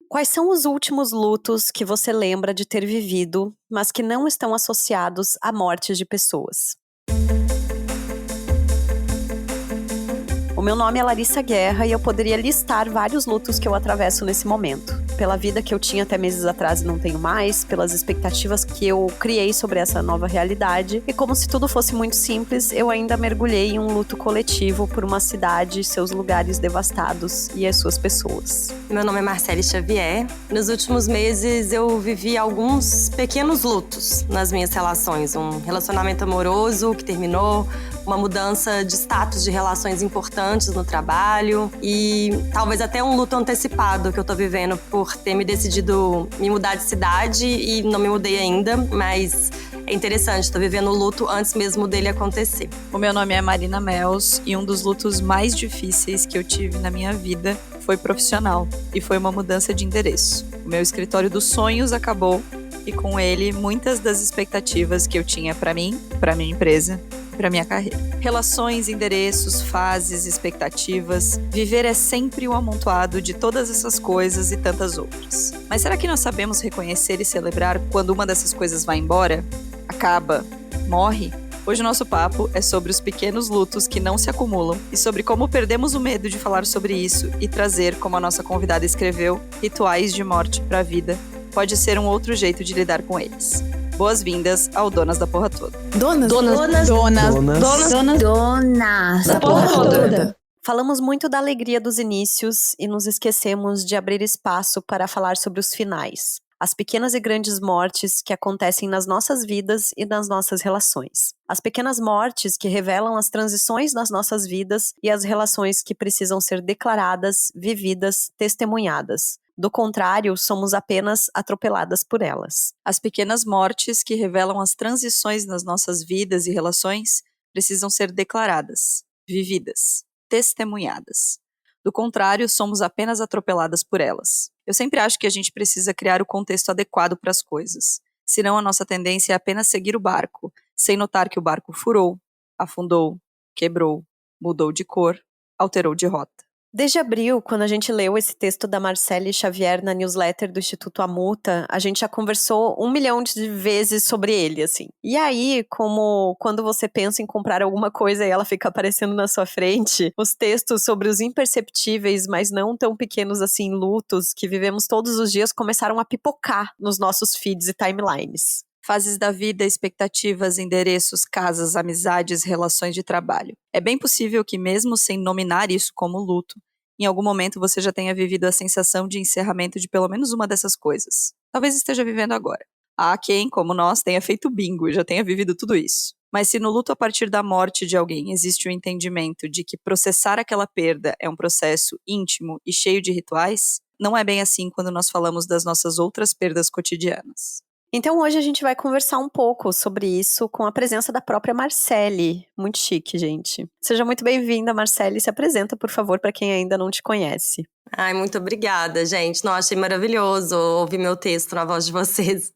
Quais são os últimos lutos que você lembra de ter vivido, mas que não estão associados à morte de pessoas? O meu nome é Larissa Guerra e eu poderia listar vários lutos que eu atravesso nesse momento. Pela vida que eu tinha até meses atrás e não tenho mais, pelas expectativas que eu criei sobre essa nova realidade, e como se tudo fosse muito simples, eu ainda mergulhei em um luto coletivo por uma cidade, seus lugares devastados e as suas pessoas. Meu nome é Marcele Xavier. Nos últimos meses eu vivi alguns pequenos lutos nas minhas relações. Um relacionamento amoroso que terminou, uma mudança de status de relações importantes no trabalho e talvez até um luto antecipado que eu tô vivendo por ter me decidido me mudar de cidade e não me mudei ainda, mas é interessante, tô vivendo o luto antes mesmo dele acontecer. O meu nome é Marina Mels e um dos lutos mais difíceis que eu tive na minha vida foi profissional e foi uma mudança de endereço. O meu escritório dos sonhos acabou e com ele muitas das expectativas que eu tinha para mim, para minha empresa, para minha carreira. Relações, endereços, fases, expectativas. Viver é sempre um amontoado de todas essas coisas e tantas outras. Mas será que nós sabemos reconhecer e celebrar quando uma dessas coisas vai embora? Acaba? Morre? Hoje o nosso papo é sobre os pequenos lutos que não se acumulam e sobre como perdemos o medo de falar sobre isso e trazer, como a nossa convidada escreveu, rituais de morte para a vida. Pode ser um outro jeito de lidar com eles. Boas-vindas ao Donas da Porra Toda. Donas da Porra Toda. Falamos muito da alegria dos inícios e nos esquecemos de abrir espaço para falar sobre os finais. As pequenas e grandes mortes que acontecem nas nossas vidas e nas nossas relações. As pequenas mortes que revelam as transições nas nossas vidas e as relações que precisam ser declaradas, vividas, testemunhadas. Do contrário, somos apenas atropeladas por elas. As pequenas mortes que revelam as transições nas nossas vidas e relações precisam ser declaradas, vividas, testemunhadas. Do contrário, somos apenas atropeladas por elas. Eu sempre acho que a gente precisa criar o contexto adequado para as coisas. Senão a nossa tendência é apenas seguir o barco, sem notar que o barco furou, afundou, quebrou, mudou de cor, alterou de rota. Desde abril, quando a gente leu esse texto da Marcele Xavier na newsletter do Instituto Amuta, a gente já conversou 1 milhão de vezes sobre ele, assim. E aí, como quando você pensa em comprar alguma coisa e ela fica aparecendo na sua frente, os textos sobre os imperceptíveis, mas não tão pequenos assim, lutos que vivemos todos os dias começaram a pipocar nos nossos feeds e timelines. Fases da vida, expectativas, endereços, casas, amizades, relações de trabalho. É bem possível que mesmo sem nominar isso como luto, em algum momento você já tenha vivido a sensação de encerramento de pelo menos uma dessas coisas. Talvez esteja vivendo agora. Há quem, como nós, tenha feito bingo e já tenha vivido tudo isso. Mas se no luto a partir da morte de alguém existe o entendimento de que processar aquela perda é um processo íntimo e cheio de rituais, não é bem assim quando nós falamos das nossas outras perdas cotidianas. Então hoje a gente vai conversar um pouco sobre isso com a presença da própria Marcele. Muito chique, gente. Seja muito bem-vinda, Marcele. Se apresenta, por favor, para quem ainda não te conhece. Ai, muito obrigada, gente. Não, achei maravilhoso ouvir meu texto na voz de vocês.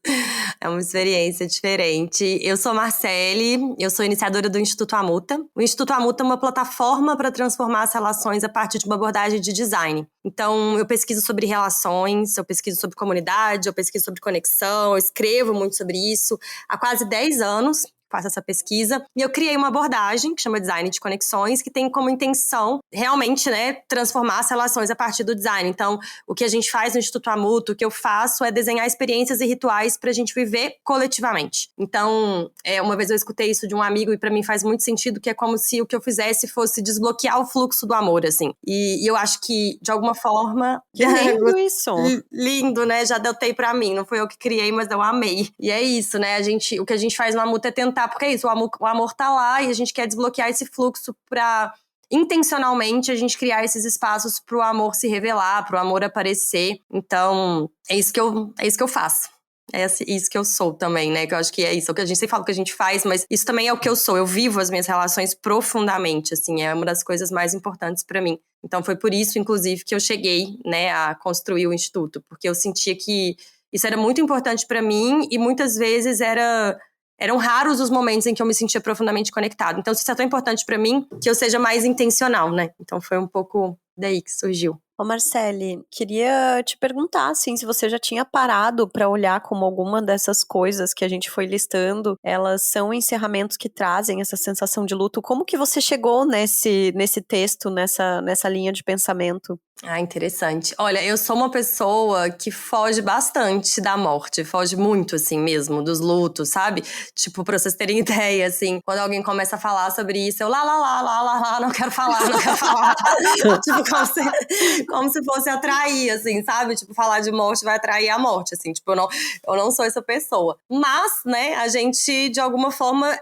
É uma experiência diferente. Eu sou Marcele, eu sou iniciadora do Instituto Amuta. O Instituto Amuta é uma plataforma para transformar as relações a partir de uma abordagem de design. Então, eu pesquiso sobre relações, eu pesquiso sobre comunidade, eu pesquiso sobre conexão, eu escrevo muito sobre isso há quase 10 anos. Faço essa pesquisa, e eu criei uma abordagem que chama Design de Conexões, que tem como intenção realmente, transformar as relações a partir do design. Então, o que a gente faz no Instituto Amuta, o que eu faço é desenhar experiências e rituais pra gente viver coletivamente. Então, uma vez eu escutei isso de um amigo e pra mim faz muito sentido, que é como se o que eu fizesse fosse desbloquear o fluxo do amor, assim. E eu acho que, de alguma forma... Que lindo isso! Lindo, né? Já adotei pra mim. Não foi eu que criei, mas eu amei. E é isso, né? O que a gente faz no Amuta é tentar, porque é isso, o amor tá lá e a gente quer desbloquear esse fluxo pra, intencionalmente, a gente criar esses espaços pro amor se revelar, pro amor aparecer. Então, é isso que eu faço. É isso que eu sou também, né? Que eu acho que é isso. É o que a gente sempre fala que a gente faz, mas isso também é o que eu sou. Eu vivo as minhas relações profundamente, assim. É uma das coisas mais importantes pra mim. Então, foi por isso, inclusive, que eu cheguei, a construir o Instituto. Porque eu sentia que isso era muito importante pra mim e muitas vezes eram raros os momentos em que eu me sentia profundamente conectada. Então, isso é tão importante pra mim que eu seja mais intencional, né? Então, foi um pouco daí que surgiu. Ô Marcele, queria te perguntar, assim, se você já tinha parado para olhar como alguma dessas coisas que a gente foi listando, elas são encerramentos que trazem essa sensação de luto. Como que você chegou nesse texto, nessa linha de pensamento? Ah, interessante. Olha, eu sou uma pessoa que foge bastante da morte, foge muito, assim mesmo, dos lutos, sabe? Tipo, pra vocês terem ideia, assim, quando alguém começa a falar sobre isso, eu lá, não quero falar, não quero falar. Tipo, como se fosse atrair, assim, sabe? Tipo, falar de morte vai atrair a morte, assim, tipo, eu não sou essa pessoa. Mas, né, a gente, de alguma forma,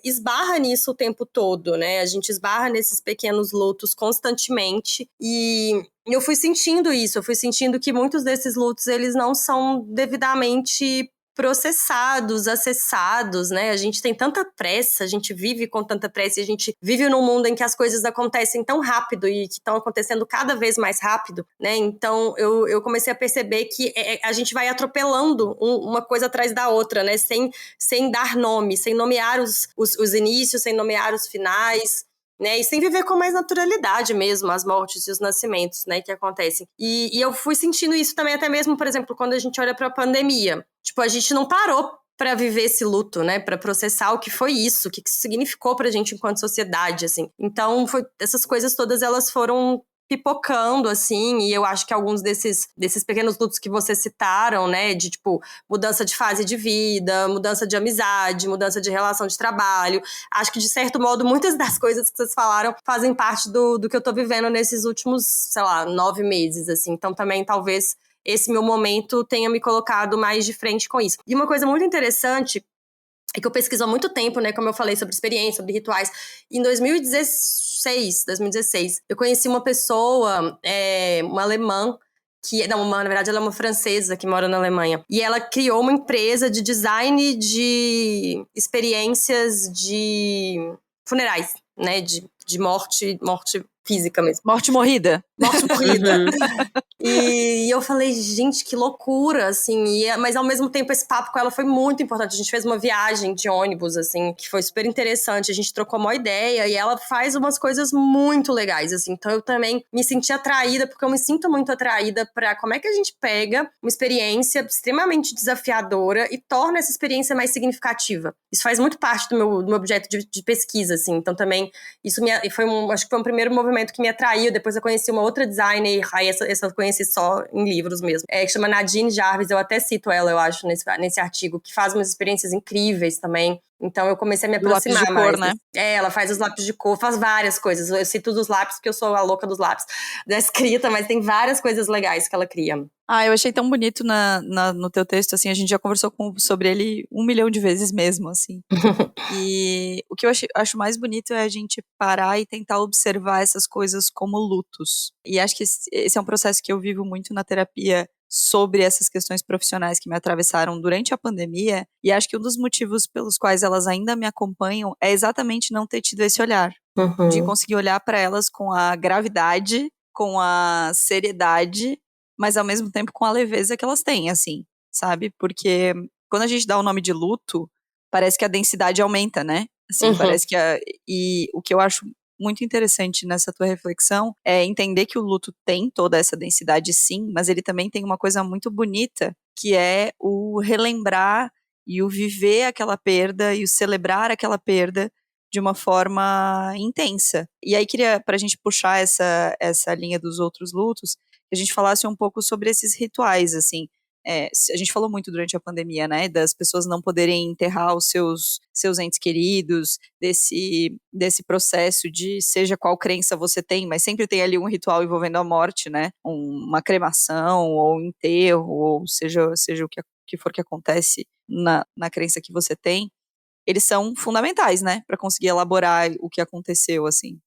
esbarra nisso o tempo todo, né? A gente esbarra nesses pequenos lutos constantemente e eu fui sentindo isso, eu fui sentindo que muitos desses lutos, eles não são devidamente processados, acessados, né? A gente tem tanta pressa, a gente vive com tanta pressa, e a gente vive num mundo em que as coisas acontecem tão rápido e que estão acontecendo cada vez mais rápido, né? Então, eu comecei a perceber que a gente vai atropelando uma coisa atrás da outra, né? Sem dar nome, sem nomear os inícios, sem nomear os finais, né, e sem viver com mais naturalidade mesmo, as mortes e os nascimentos, né, que acontecem. E eu fui sentindo isso também até mesmo, por exemplo, quando a gente olha para a pandemia. Tipo, a gente não parou para viver esse luto, né, para processar o que foi isso, o que isso significou pra gente enquanto sociedade, assim. Então, essas coisas todas, elas foram pipocando, assim, e eu acho que alguns desses pequenos lutos que vocês citaram, né, de, tipo, mudança de fase de vida, mudança de amizade, mudança de relação de trabalho, acho que, de certo modo, muitas das coisas que vocês falaram fazem parte do que eu tô vivendo nesses últimos, sei lá, 9 meses, assim, então também, talvez, esse meu momento tenha me colocado mais de frente com isso. E uma coisa muito interessante é que eu pesquiso há muito tempo, né, como eu falei, sobre experiência, sobre rituais. Em 2016, eu conheci uma pessoa, uma alemã, na verdade ela é uma francesa que mora na Alemanha. E ela criou uma empresa de design de experiências de funerais, né, de morte física mesmo. Morte morrida. Morte morrida. Uhum. E eu falei, gente, que loucura, assim. Mas ao mesmo tempo, esse papo com ela foi muito importante. A gente fez uma viagem de ônibus, assim, que foi super interessante. A gente trocou uma ideia e ela faz umas coisas muito legais, assim. Então eu também me senti atraída, porque eu me sinto muito atraída pra como é que a gente pega uma experiência extremamente desafiadora e torna essa experiência mais significativa. Isso faz muito parte do meu objeto de pesquisa, assim. Então também, isso acho que foi um primeiro movimento que me atraiu. Depois eu conheci uma outra designer, aí essa eu conheci só em livros mesmo, que chama Nadine Jarvis, eu até cito ela, eu acho, nesse artigo, que faz umas experiências incríveis também. Então eu comecei a me aproximar lápis de cor, mais. né? Ela faz os lápis de cor, faz várias coisas. Eu cito dos lápis porque eu sou a louca dos lápis da escrita, mas tem várias coisas legais que ela cria. Eu achei tão bonito no teu texto, assim, a gente já conversou sobre ele 1 milhão de vezes mesmo, assim. E o que eu acho mais bonito é a gente parar e tentar observar essas coisas como lutos. E acho que esse é um processo que eu vivo muito na terapia sobre essas questões profissionais que me atravessaram durante a pandemia, e acho que um dos motivos pelos quais elas ainda me acompanham é exatamente não ter tido esse olhar, de conseguir olhar para elas com a gravidade, com a seriedade, mas ao mesmo tempo com a leveza que elas têm, assim, sabe? Porque quando a gente dá o nome de luto, parece que a densidade aumenta, né? Assim, parece que e o que eu acho muito interessante nessa tua reflexão é entender que o luto tem toda essa densidade, sim, mas ele também tem uma coisa muito bonita, que é o relembrar e o viver aquela perda e o celebrar aquela perda de uma forma intensa. E aí queria, pra gente puxar essa linha dos outros lutos, que a gente falasse um pouco sobre esses rituais, assim. A gente falou muito durante a pandemia, né, das pessoas não poderem enterrar os seus entes queridos, desse processo de seja qual crença você tem, mas sempre tem ali um ritual envolvendo a morte, né, uma cremação, ou um enterro, ou seja o que for que acontece na crença que você tem, eles são fundamentais, né, para conseguir elaborar o que aconteceu, assim.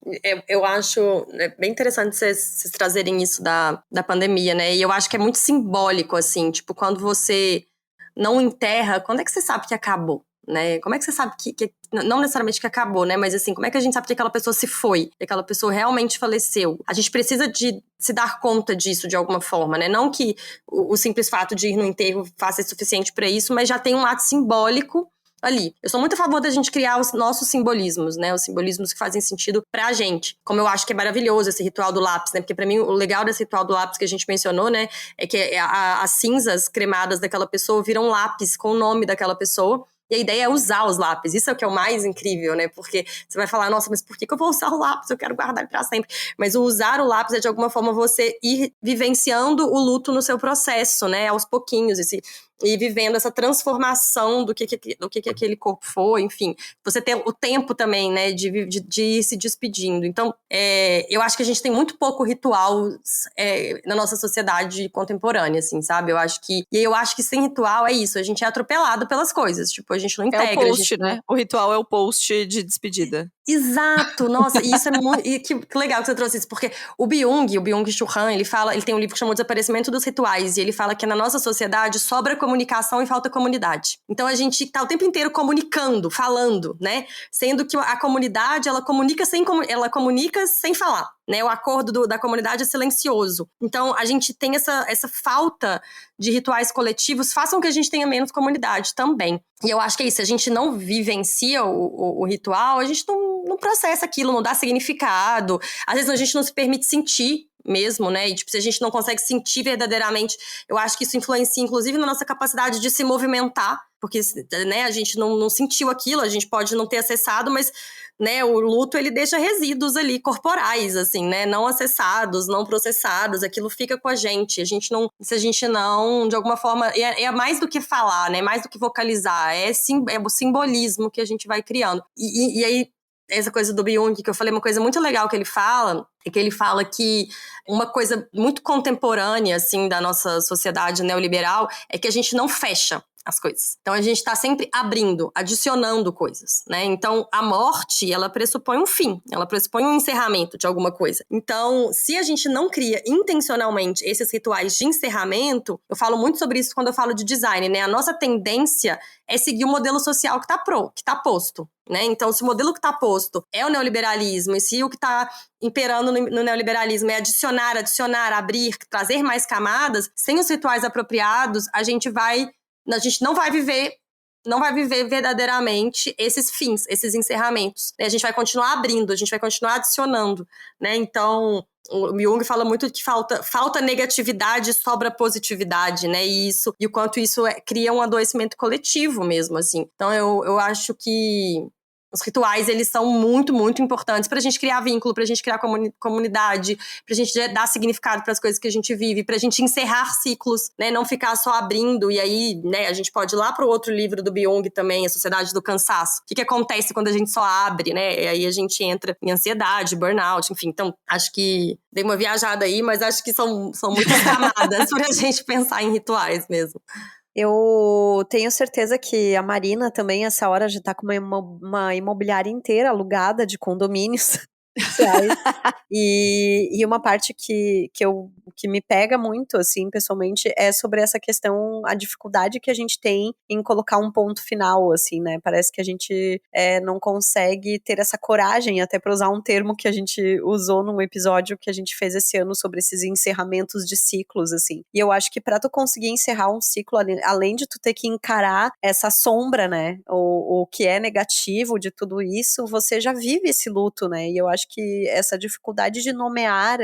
Eu acho bem interessante vocês trazerem isso da pandemia, né? E eu acho que é muito simbólico, assim, tipo, quando você não enterra, quando é que você sabe que acabou, né? Como é que você sabe que não necessariamente que acabou, né? Mas assim, como é que a gente sabe que aquela pessoa se foi? Que aquela pessoa realmente faleceu? A gente precisa de se dar conta disso de alguma forma, né? Não que o simples fato de ir no enterro faça o suficiente para isso, mas já tem um ato simbólico ali. Eu sou muito a favor da gente criar os nossos simbolismos, né? Os simbolismos que fazem sentido pra gente. Como eu acho que é maravilhoso esse ritual do lápis, né? Porque pra mim o legal desse ritual do lápis que a gente mencionou, né? É que as cinzas cremadas daquela pessoa viram lápis com o nome daquela pessoa. E a ideia é usar os lápis. Isso é o que é o mais incrível, né? Porque você vai falar, nossa, mas por que eu vou usar o lápis? Eu quero guardar ele pra sempre. Mas o usar o lápis é, de alguma forma, você ir vivenciando o luto no seu processo, né? Aos pouquinhos. E vivendo essa transformação do que aquele corpo foi, enfim. Você tem o tempo também, né, de ir se despedindo. Então, eu acho que a gente tem muito pouco ritual na nossa sociedade contemporânea, assim, sabe? E eu acho que sem ritual é isso, a gente é atropelado pelas coisas, tipo, a gente não integra. É o post, né? O ritual é o post de despedida. Exato, nossa, e isso é muito. E que legal que você trouxe isso, porque o Byung-Chul Han, ele tem um livro que chama O Desaparecimento dos Rituais, e ele fala que na nossa sociedade sobra comunicação e falta comunidade. Então a gente tá o tempo inteiro comunicando, falando, né? Sendo que a comunidade, ela comunica sem falar, né? O acordo da comunidade é silencioso. Então a gente tem essa falta de rituais coletivos, façam que a gente tenha menos comunidade também. E eu acho que é isso, se a gente não vivencia o ritual, a gente não processa aquilo, não dá significado. Às vezes a gente não se permite sentir mesmo, né? E tipo, se a gente não consegue sentir verdadeiramente, eu acho que isso influencia, inclusive, na nossa capacidade de se movimentar, porque, né, a gente não sentiu aquilo, a gente pode não ter acessado, mas, né, o luto, ele deixa resíduos ali, corporais, assim, né? Não acessados, não processados, aquilo fica com a gente. Se a gente não, de alguma forma, é mais do que falar, né? Mais do que vocalizar, é o simbolismo que a gente vai criando. E aí, essa coisa do Byung, que eu falei, uma coisa muito legal que ele fala, é que ele fala que uma coisa muito contemporânea, assim, da nossa sociedade neoliberal é que a gente não fecha as coisas. Então, a gente está sempre abrindo, adicionando coisas, né? Então, a morte, ela pressupõe um fim, ela pressupõe um encerramento de alguma coisa. Então, se a gente não cria intencionalmente esses rituais de encerramento, eu falo muito sobre isso quando eu falo de design, né? A nossa tendência é seguir o modelo social que tá posto, né? Então, se o modelo que tá posto é o neoliberalismo, e se o que tá imperando no neoliberalismo é adicionar, abrir, trazer mais camadas, sem os rituais apropriados, a gente não vai viver verdadeiramente esses fins, esses encerramentos. A gente vai continuar abrindo, a gente vai continuar adicionando, né? Então, o Jung fala muito que falta negatividade, sobra positividade, né? E o quanto isso cria um adoecimento coletivo mesmo, assim. Então, eu acho que os rituais, eles são muito, muito importantes pra gente criar vínculo, pra gente criar comunidade, pra gente dar significado pras coisas que a gente vive, pra gente encerrar ciclos, né? Não ficar só abrindo, e aí, né, a gente pode ir lá pro outro livro do Byung também, A Sociedade do Cansaço. O que acontece quando a gente só abre, né? E aí a gente entra em ansiedade, burnout, enfim. Então, acho que dei uma viajada aí, mas acho que são muitas camadas pra gente pensar em rituais mesmo. Eu tenho certeza que a Marina também, essa hora, já tá com uma imobiliária inteira alugada de condomínios sociais. E uma parte que me pega muito, assim, pessoalmente, é sobre essa questão, a dificuldade que a gente tem em colocar um ponto final, assim, né? Parece que a gente não consegue ter essa coragem, até para usar um termo que a gente usou num episódio que a gente fez esse ano sobre esses encerramentos de ciclos, assim. E eu acho que para tu conseguir encerrar um ciclo, além de tu ter que encarar essa sombra, né? O que é negativo de tudo isso, você já vive esse luto, né? E eu acho que essa dificuldade de nomear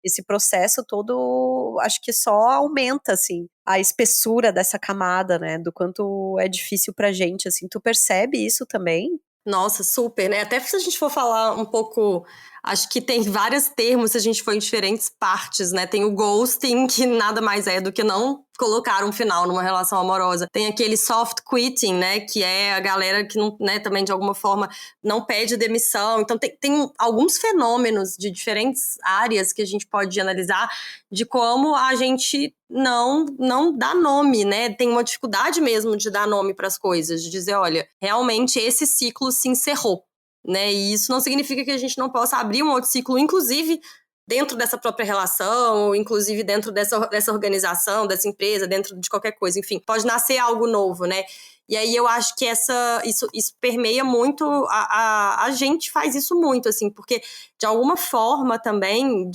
esse processo todo, acho que só aumenta, assim, a espessura dessa camada, né, do quanto é difícil pra gente, assim. Tu percebe isso também? Nossa, super, né? Até se a gente for falar um pouco, acho que tem vários termos se a gente for em diferentes partes, né? Tem o ghosting, que nada mais é do que não colocar um final numa relação amorosa. Tem aquele soft quitting, né? Que é a galera que não, né, também de alguma forma não pede demissão. Então tem alguns fenômenos de diferentes áreas que a gente pode analisar de como a gente não dá nome, né? Tem uma dificuldade mesmo de dar nome para as coisas, de dizer, olha, realmente esse ciclo se encerrou, né? E isso não significa que a gente não possa abrir um outro ciclo, inclusive dentro dessa própria relação, ou inclusive dentro dessa organização, dessa empresa, dentro de qualquer coisa, enfim, pode nascer algo novo, né? E aí eu acho que isso permeia muito, a gente faz isso muito, assim, porque de alguma forma também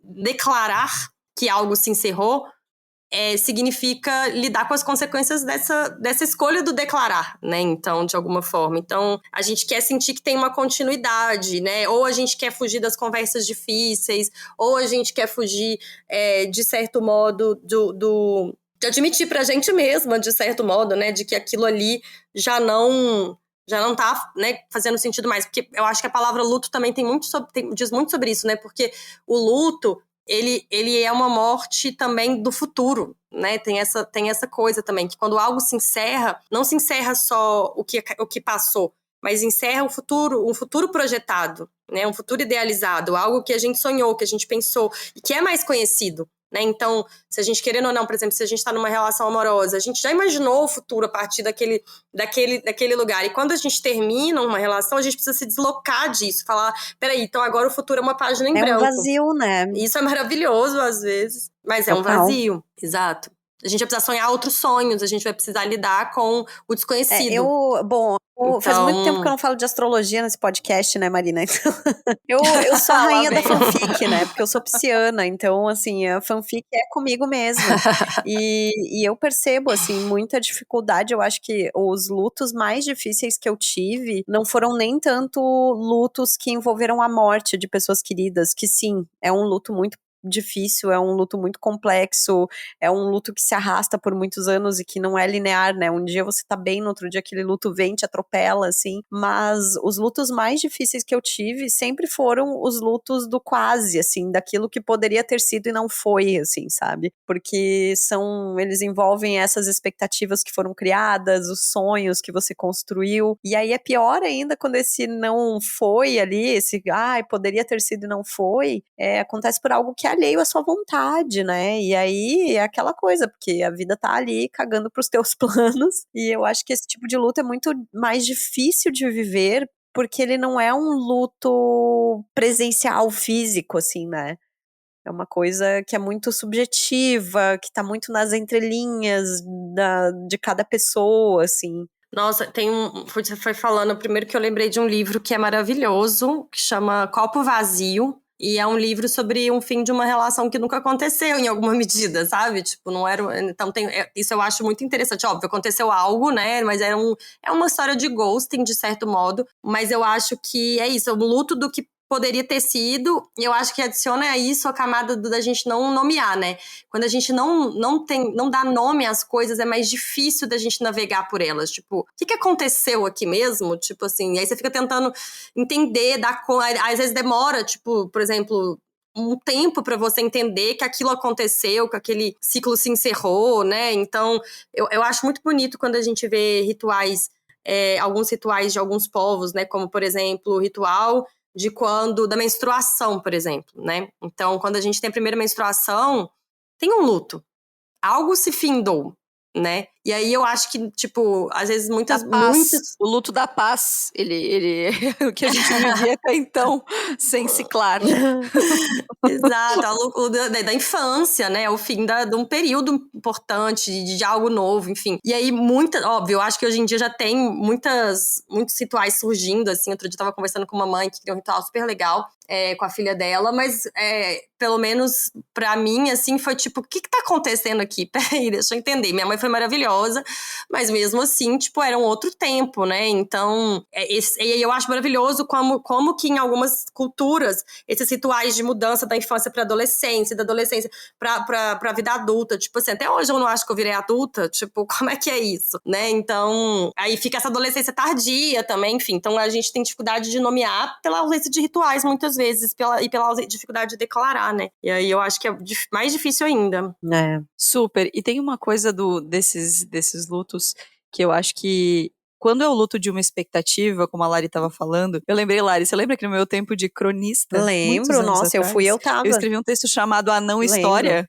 declarar que algo se encerrou significa lidar com as consequências dessa escolha do declarar, né? Então, de alguma forma. Então, a gente quer sentir que tem uma continuidade, né? Ou a gente quer fugir das conversas difíceis, ou a gente quer fugir, de certo modo, de admitir pra gente mesma, de certo modo, né? De que aquilo ali já não tá, né, fazendo sentido mais. Porque eu acho que a palavra luto também diz muito sobre isso, né? Porque o luto, ele é uma morte também do futuro, né? Tem essa coisa também, que quando algo se encerra, não se encerra só o que passou, mas encerra um futuro projetado, né? Um futuro idealizado, algo que a gente sonhou, que a gente pensou, e que é mais conhecido. Né? Então, se a gente querendo ou não, por exemplo, se a gente está numa relação amorosa, a gente já imaginou o futuro a partir daquele lugar. E quando a gente termina uma relação, a gente precisa se deslocar disso. Falar, peraí, então agora o futuro é uma página em branco. É um vazio, né? Isso é maravilhoso às vezes, mas é um vazio. Exato. A gente vai precisar sonhar outros sonhos, a gente vai precisar lidar com o desconhecido. Faz muito tempo que eu não falo de astrologia nesse podcast, né, Marina? Então, eu sou a rainha da fanfic, né? Porque eu sou pisciana, então, assim, a fanfic é comigo mesma. E eu percebo, assim, muita dificuldade. Eu acho que os lutos mais difíceis que eu tive não foram nem tanto lutos que envolveram a morte de pessoas queridas, que sim, é um luto muito difícil, é um luto muito complexo, é um luto que se arrasta por muitos anos e que não é linear, né? Um dia você tá bem, no outro dia aquele luto vem, te atropela, assim. Mas os lutos mais difíceis que eu tive sempre foram os lutos do quase, assim, daquilo que poderia ter sido e não foi, assim, sabe? Porque eles envolvem essas expectativas que foram criadas, os sonhos que você construiu, e aí é pior ainda quando esse não foi ali, poderia ter sido e não foi, acontece por algo que é alheio à sua vontade, né? E aí é aquela coisa, porque a vida tá ali cagando pros teus planos, e eu acho que esse tipo de luto é muito mais difícil de viver, porque ele não é um luto presencial, físico, assim, né? É uma coisa que é muito subjetiva, que tá muito nas entrelinhas de cada pessoa, assim. Nossa, você foi falando, primeiro que eu lembrei de um livro que é maravilhoso, que chama Copo Vazio, e é um livro sobre um fim de uma relação que nunca aconteceu em alguma medida, sabe? Tipo, não era... Então, isso eu acho muito interessante. Óbvio, aconteceu algo, né? Mas é uma história de ghosting, de certo modo. Mas eu acho que é isso, é o luto do que poderia ter sido, e eu acho que adiciona a isso a camada da gente não nomear, né? Quando a gente não dá nome às coisas, é mais difícil da gente navegar por elas. Tipo, o que aconteceu aqui mesmo? Tipo assim, aí você fica tentando entender, às vezes demora, tipo, por exemplo, um tempo para você entender que aquilo aconteceu, que aquele ciclo se encerrou, né? Então, eu acho muito bonito quando a gente vê rituais, alguns rituais de alguns povos, né? Como, por exemplo, o ritual da menstruação, por exemplo, né? Então, quando a gente tem a primeira menstruação, tem um luto. Algo se findou, né? E aí eu acho que, tipo, às vezes muitas... O luto da paz, ele o que a gente vivia até então, sem ciclar. Exato, o da infância, né? O fim de um período importante, de algo novo, enfim. E aí, óbvio, eu acho que hoje em dia já tem muitos rituais surgindo, assim. Outro dia eu tava conversando com uma mãe que criou um ritual super legal com a filha dela, mas pelo menos pra mim, assim, foi tipo, o que tá acontecendo aqui? Peraí, deixa eu entender. Minha mãe foi maravilhosa, mas mesmo assim, tipo, era um outro tempo, né? Então, e eu acho maravilhoso como que em algumas culturas, esses rituais de mudança da infância pra adolescência, da adolescência pra vida adulta, tipo assim, até hoje eu não acho que eu virei adulta, tipo, como é que é isso, né? Então, aí fica essa adolescência tardia também, enfim. Então, a gente tem dificuldade de nomear pela ausência de rituais, muitas vezes, e pela dificuldade de declarar, né? E aí eu acho que é mais difícil ainda. Super. E tem uma coisa desses lutos que eu acho que quando é o luto de uma expectativa, como a Lari estava falando, eu lembrei, Lari, você lembra que no meu tempo de cronista, Lembro, nossa, eu tava. Eu escrevi um texto chamado A Não História.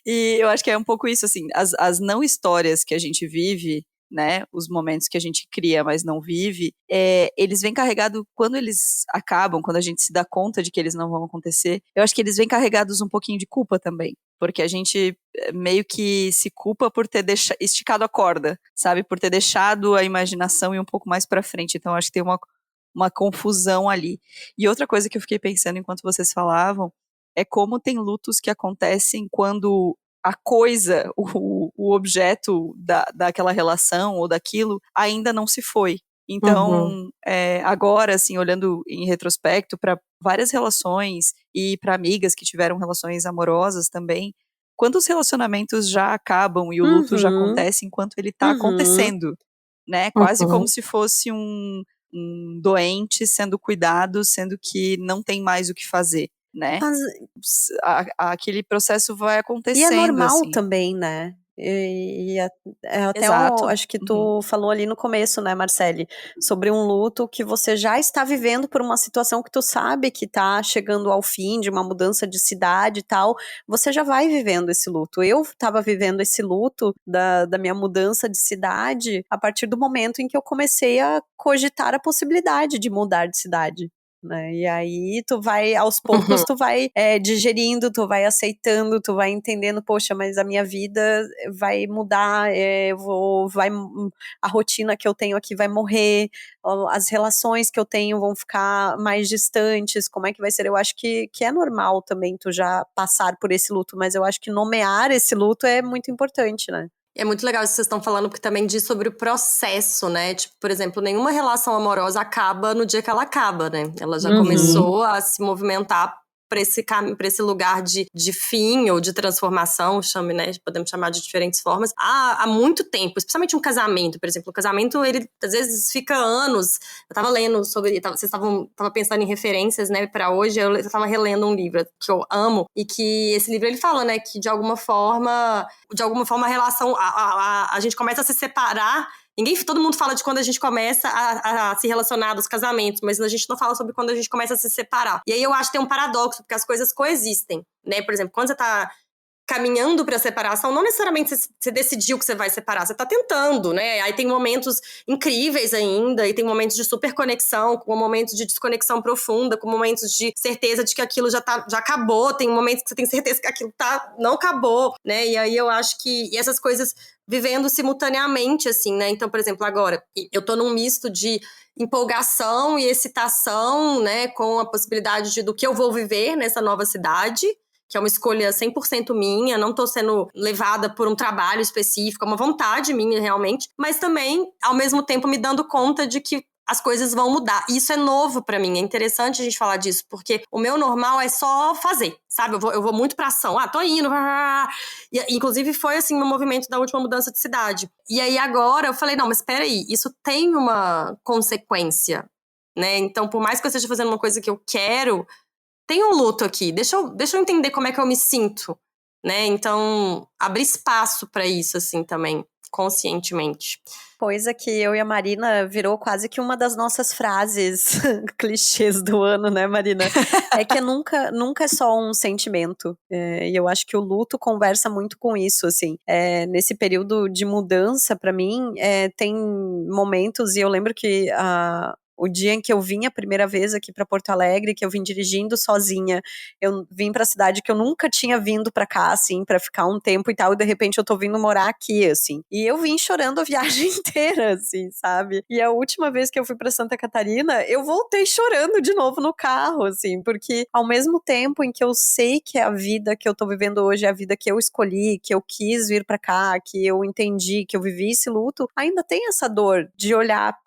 E eu acho que é um pouco isso, assim, as não histórias que a gente vive, né, os momentos que a gente cria, mas não vive, eles vêm carregados, quando eles acabam, quando a gente se dá conta de que eles não vão acontecer, eu acho que eles vêm carregados um pouquinho de culpa também, porque a gente meio que se culpa por ter esticado a corda, sabe, por ter deixado a imaginação ir um pouco mais pra frente, então acho que tem uma confusão ali. E outra coisa que eu fiquei pensando enquanto vocês falavam, é como tem lutos que acontecem quando a coisa, o objeto daquela relação ou daquilo ainda não se foi. Então, agora, assim, olhando em retrospecto para várias relações e para amigas que tiveram relações amorosas também, quando os relacionamentos já acabam e o luto já acontece enquanto ele está acontecendo, né? Quase como se fosse um doente sendo cuidado, sendo que não tem mais o que fazer, né? Mas Aquele processo vai e acontecendo, é normal assim. também, né? Até Exato. acho que tu falou ali no começo, né, Marcele, sobre um luto que você já está vivendo por uma situação que tu sabe que tá chegando ao fim, de uma mudança de cidade e tal, você já vai vivendo esse luto. Eu estava vivendo esse luto da minha mudança de cidade a partir do momento em que eu comecei a cogitar a possibilidade de mudar de cidade. Né? E aí tu vai, aos poucos, tu vai digerindo, tu vai aceitando, tu vai entendendo, poxa, mas a minha vida vai mudar, a rotina que eu tenho aqui vai morrer, as relações que eu tenho vão ficar mais distantes, como é que vai ser? Eu acho que é normal também tu já passar por esse luto, mas eu acho que nomear esse luto é muito importante, né? É muito legal isso que vocês estão falando, porque também diz sobre o processo, né? Tipo, por exemplo, nenhuma relação amorosa acaba no dia que ela acaba, né? Ela já começou a se movimentar para esse lugar de fim ou de transformação, chame, né? Podemos chamar de diferentes formas, há muito tempo, especialmente um casamento, por exemplo. O casamento, ele às vezes fica anos. Eu tava lendo sobre, vocês tava pensando em referências, né, para hoje, eu tava relendo um livro que eu amo, e que esse livro ele fala, né, que de alguma forma a relação, a gente começa a se separar. Todo mundo fala de quando a gente começa a se relacionar dos casamentos, mas a gente não fala sobre quando a gente começa a se separar. E aí eu acho que tem um paradoxo, porque as coisas coexistem, né? Por exemplo, quando você tá caminhando para a separação, não necessariamente você decidiu que você vai separar, você tá tentando, né? Aí tem momentos incríveis ainda, e tem momentos de super conexão, com momentos de desconexão profunda, com momentos de certeza de que aquilo já acabou, tem momentos que você tem certeza que aquilo não acabou, né? E aí eu acho que essas coisas vivendo simultaneamente, assim, né? Então, por exemplo, agora, eu tô num misto de empolgação e excitação, né? Com a possibilidade do que eu vou viver nessa nova cidade, que é uma escolha 100% minha, não tô sendo levada por um trabalho específico, é uma vontade minha realmente, mas também, ao mesmo tempo, me dando conta de que as coisas vão mudar. E isso é novo pra mim, é interessante a gente falar disso, porque o meu normal é só fazer, sabe? Eu vou muito pra ação, tô indo, e, inclusive foi assim no movimento da última mudança de cidade. E aí agora eu falei, não, mas peraí, isso tem uma consequência, né? Então, por mais que eu esteja fazendo uma coisa que eu quero, tem um luto aqui, deixa eu entender como é que eu me sinto, né? Então, abrir espaço pra isso, assim, também, conscientemente. Coisa que eu e a Marina virou quase que uma das nossas frases clichês do ano, né, Marina? É que nunca é só um sentimento. E eu acho que o luto conversa muito com isso, assim. Nesse período de mudança, pra mim, tem momentos, e eu lembro que o dia em que eu vim a primeira vez aqui para Porto Alegre, que eu vim dirigindo sozinha, eu vim para a cidade que eu nunca tinha vindo para cá, assim, para ficar um tempo e tal, e de repente eu tô vindo morar aqui, assim. E eu vim chorando a viagem inteira, assim, sabe? E a última vez que eu fui para Santa Catarina, eu voltei chorando de novo no carro, assim, porque ao mesmo tempo em que eu sei que a vida que eu tô vivendo hoje é a vida que eu escolhi, que eu quis vir para cá, que eu entendi, que eu vivi esse luto, ainda tem essa dor de olhar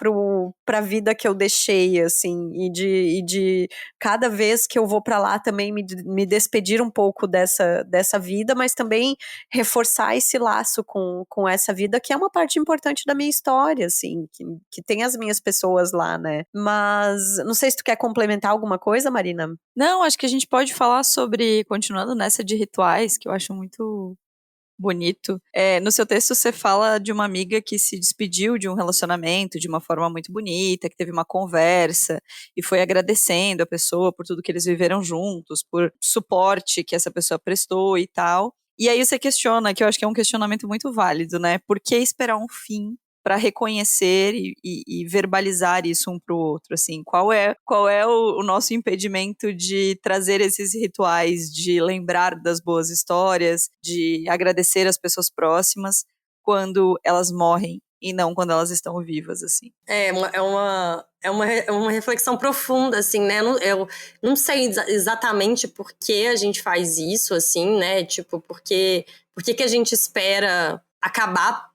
pra vida que eu deixei, assim, e de cada vez que eu vou pra lá também me despedir um pouco dessa vida, mas também reforçar esse laço com essa vida, que é uma parte importante da minha história, assim, que tem as minhas pessoas lá, né? Mas não sei se tu quer complementar alguma coisa, Marina? Não, acho que a gente pode falar sobre, continuando nessa de rituais, que eu acho muito bonito. No seu texto você fala de uma amiga que se despediu de um relacionamento de uma forma muito bonita, que teve uma conversa e foi agradecendo a pessoa por tudo que eles viveram juntos, por suporte que essa pessoa prestou e tal. E aí você questiona, que eu acho que é um questionamento muito válido, né? Por que esperar um fim para reconhecer e verbalizar isso um para o outro, assim, qual é o nosso impedimento de trazer esses rituais, de lembrar das boas histórias, de agradecer as pessoas próximas quando elas morrem e não quando elas estão vivas, assim. É uma reflexão profunda, assim, né? Eu não sei exatamente por que a gente faz isso, assim, né? Tipo, por que a gente espera acabar,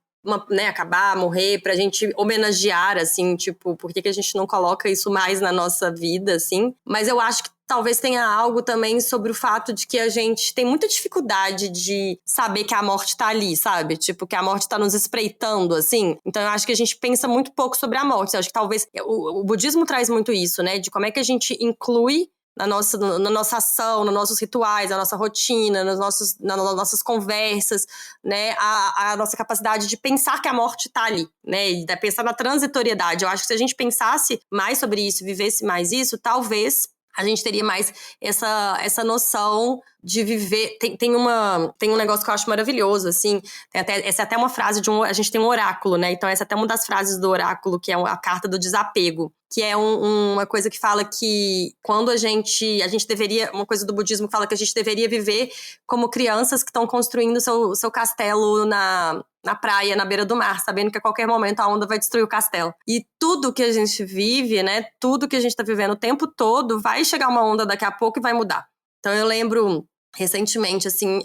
acabar, morrer, pra gente homenagear, assim, tipo, por que a gente não coloca isso mais na nossa vida, assim? Mas eu acho que talvez tenha algo também sobre o fato de que a gente tem muita dificuldade de saber que a morte tá ali, sabe? Tipo, que a morte tá nos espreitando, assim. Então eu acho que a gente pensa muito pouco sobre a morte. Eu acho que talvez o budismo traz muito isso, né? De como é que a gente inclui na nossa ação, nos nossos rituais, na nossa rotina, nas nossas conversas, né, a nossa capacidade de pensar que a morte tá ali, né, e de pensar na transitoriedade. Eu acho que se a gente pensasse mais sobre isso, vivesse mais isso, talvez a gente teria mais essa noção de viver. Tem um negócio que eu acho maravilhoso, assim. Essa é até uma frase a gente tem um oráculo, né? Então, essa é até uma das frases do oráculo, que é a carta do desapego. Que é uma coisa que fala que quando a gente deveria. Uma coisa do budismo que fala que a gente deveria viver como crianças que estão construindo seu castelo na praia, na beira do mar, sabendo que a qualquer momento a onda vai destruir o castelo. E tudo que a gente vive, né? Tudo que a gente tá vivendo o tempo todo, vai chegar uma onda daqui a pouco e vai mudar. Então eu lembro recentemente, assim,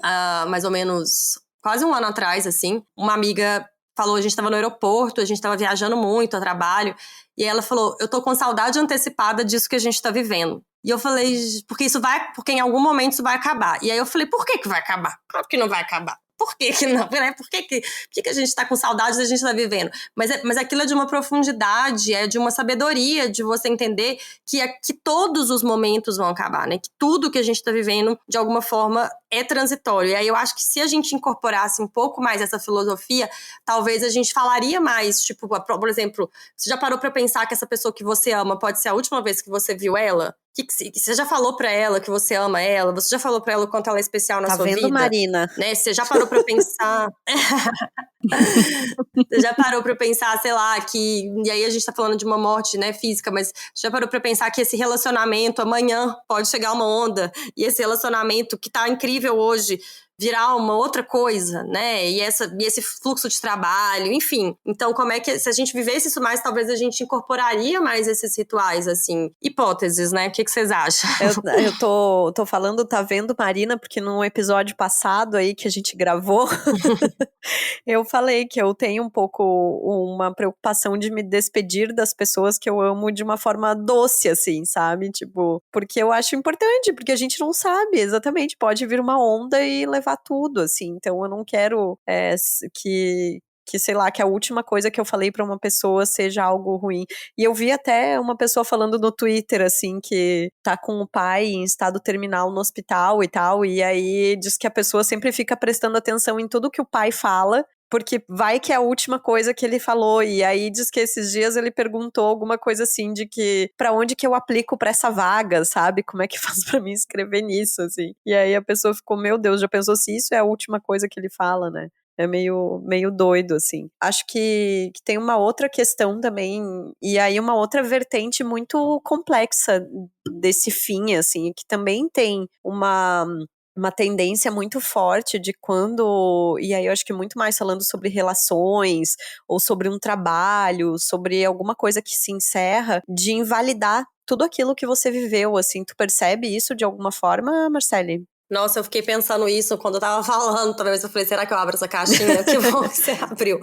mais ou menos quase um ano atrás, assim, uma amiga falou, a gente tava no aeroporto, a gente tava viajando muito a trabalho, e ela falou, eu tô com saudade antecipada disso que a gente tá vivendo. E eu falei, porque em algum momento isso vai acabar. E aí eu falei, por que vai acabar? Claro que não vai acabar. Por que não, né? Por que a gente tá com saudade da gente tá vivendo? Mas aquilo é de uma profundidade, é de uma sabedoria, de você entender que todos os momentos vão acabar, né? Que tudo que a gente tá vivendo, de alguma forma, é transitório. E aí eu acho que se a gente incorporasse um pouco mais essa filosofia, talvez a gente falaria mais, tipo, por exemplo, você já parou pra pensar que essa pessoa que você ama pode ser a última vez que você viu ela? Que você já falou pra ela que você ama ela? Você já falou pra ela o quanto ela é especial na sua vida? Tá vendo, Marina? Né? Você já parou pra pensar... Você já parou pra pensar, sei lá, que... E aí a gente tá falando de uma morte, né, física, mas você já parou pra pensar que esse relacionamento amanhã pode chegar uma onda, e esse relacionamento que tá incrível hoje virar uma outra coisa, né? E esse fluxo de trabalho, enfim. Então, como é que... Se a gente vivesse isso mais, talvez a gente incorporaria mais esses rituais, assim. Hipóteses, né? O que vocês acham? Eu tô falando, tá vendo, Marina, porque num episódio passado aí que a gente gravou, eu falei que eu tenho um pouco uma preocupação de me despedir das pessoas que eu amo de uma forma doce, assim, sabe? Tipo, porque eu acho importante, porque a gente não sabe exatamente, pode vir uma onda e levar tudo, assim. Então eu não quero que sei lá, que a última coisa que eu falei pra uma pessoa seja algo ruim. E eu vi até uma pessoa falando no Twitter, assim, que tá com o pai em estado terminal no hospital e tal, e aí diz que a pessoa sempre fica prestando atenção em tudo que o pai fala, porque vai que é a última coisa que ele falou, e aí diz que esses dias ele perguntou alguma coisa assim, de que pra onde que eu aplico pra essa vaga, sabe? Como é que faz pra mim escrever nisso, assim? E aí a pessoa ficou, meu Deus, já pensou se isso é a última coisa que ele fala, né? É meio doido, assim. Acho que tem uma outra questão também, e aí uma outra vertente muito complexa desse fim, assim, que também tem uma tendência muito forte de quando, e aí eu acho que muito mais falando sobre relações, ou sobre um trabalho, sobre alguma coisa que se encerra, de invalidar tudo aquilo que você viveu, assim. Tu percebe isso de alguma forma, Marcele? Nossa, eu fiquei pensando isso quando eu tava falando, toda vez eu falei, será que eu abro essa caixinha? Que bom que você abriu.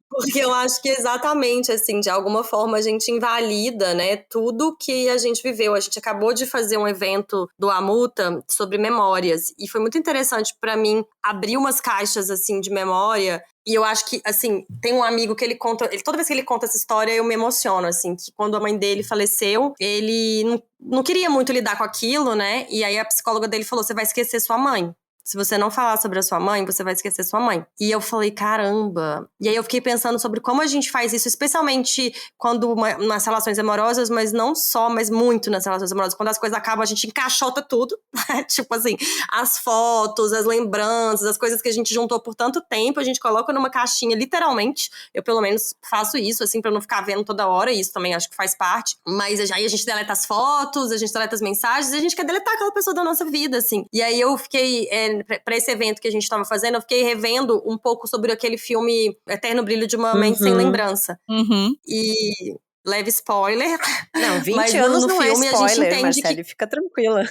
Porque eu acho que exatamente, assim, de alguma forma a gente invalida, né, tudo que a gente viveu. A gente acabou de fazer um evento do Amuta sobre memórias, e foi muito interessante pra mim abrir umas caixas, assim, de memória. E eu acho que, assim, tem um amigo que ele conta... toda vez que ele conta essa história, eu me emociono, assim, que quando a mãe dele faleceu, ele não queria muito lidar com aquilo, né? E aí a psicóloga dele falou, você vai esquecer sua mãe. Se você não falar sobre a sua mãe, você vai esquecer sua mãe. E eu falei, caramba. E aí eu fiquei pensando sobre como a gente faz isso, especialmente quando nas relações amorosas, mas não só, mas muito nas relações amorosas. Quando as coisas acabam, a gente encaixota tudo. Tipo assim, as fotos, as lembranças, as coisas que a gente juntou por tanto tempo, a gente coloca numa caixinha, literalmente. Eu, pelo menos, faço isso, assim, pra não ficar vendo toda hora. E isso também acho que faz parte. Mas aí a gente deleta as fotos, a gente deleta as mensagens, e a gente quer deletar aquela pessoa da nossa vida, assim. E aí eu fiquei... né, pra esse evento que a gente tava fazendo, eu fiquei revendo um pouco sobre aquele filme Eterno Brilho de uma Mente Sem Lembrança. Uhum. E leve spoiler, Não, 20 mas anos no não filme é a gente spoiler, entende Marcele, fica tranquila.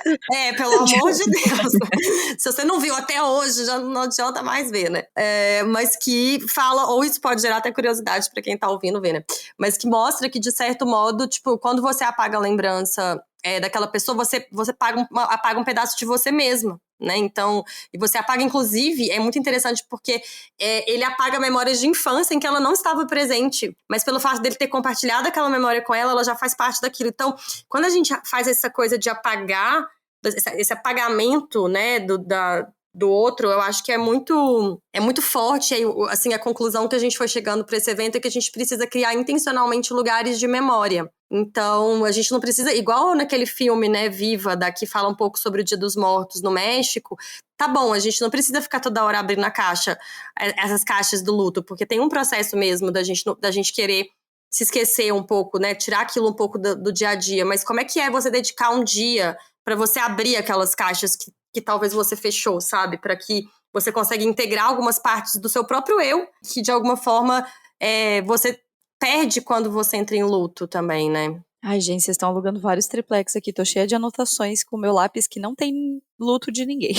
pelo amor de Deus. Se você não viu até hoje, já não adianta mais ver, né? Mas que fala, ou isso pode gerar até curiosidade pra quem tá ouvindo ver, né? Mas que mostra que, de certo modo, tipo, quando você apaga a lembrança daquela pessoa, você apaga um pedaço de você mesma, né? Então, e você apaga, inclusive, é muito interessante porque ele apaga memórias de infância em que ela não estava presente, mas pelo fato dele ter compartilhado aquela memória com ela, ela já faz parte daquilo. Então, quando a gente faz essa coisa de apagar, esse apagamento, né, do outro, eu acho que é muito forte. Aí, assim, a conclusão que a gente foi chegando para esse evento é que a gente precisa criar intencionalmente lugares de memória. Então, a gente não precisa, igual naquele filme, né, Viva, que fala um pouco sobre o Dia dos Mortos no México, tá bom, a gente não precisa ficar toda hora abrindo a caixa, essas caixas do luto, porque tem um processo mesmo da gente querer se esquecer um pouco, né, tirar aquilo um pouco do dia a dia, mas como é que é você dedicar um dia para você abrir aquelas caixas que talvez você fechou, sabe? Para que você consiga integrar algumas partes do seu próprio eu, que de alguma forma você perde quando você entra em luto também, né? Ai, gente, vocês estão alugando vários triplex aqui. Tô cheia de anotações com o meu lápis que não tem luto de ninguém.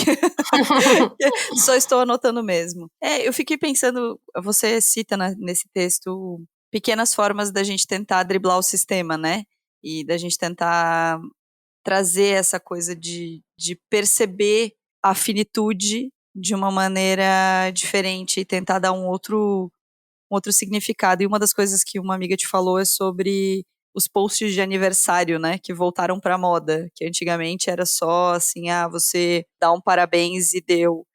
Só estou anotando mesmo. Eu fiquei pensando, você cita nesse texto pequenas formas da gente tentar driblar o sistema, né? E da gente tentar trazer essa coisa de perceber a finitude de uma maneira diferente e tentar dar um outro significado. E uma das coisas que uma amiga te falou é sobre os posts de aniversário, né, que voltaram pra moda, que antigamente era só assim, você dá um parabéns e deu.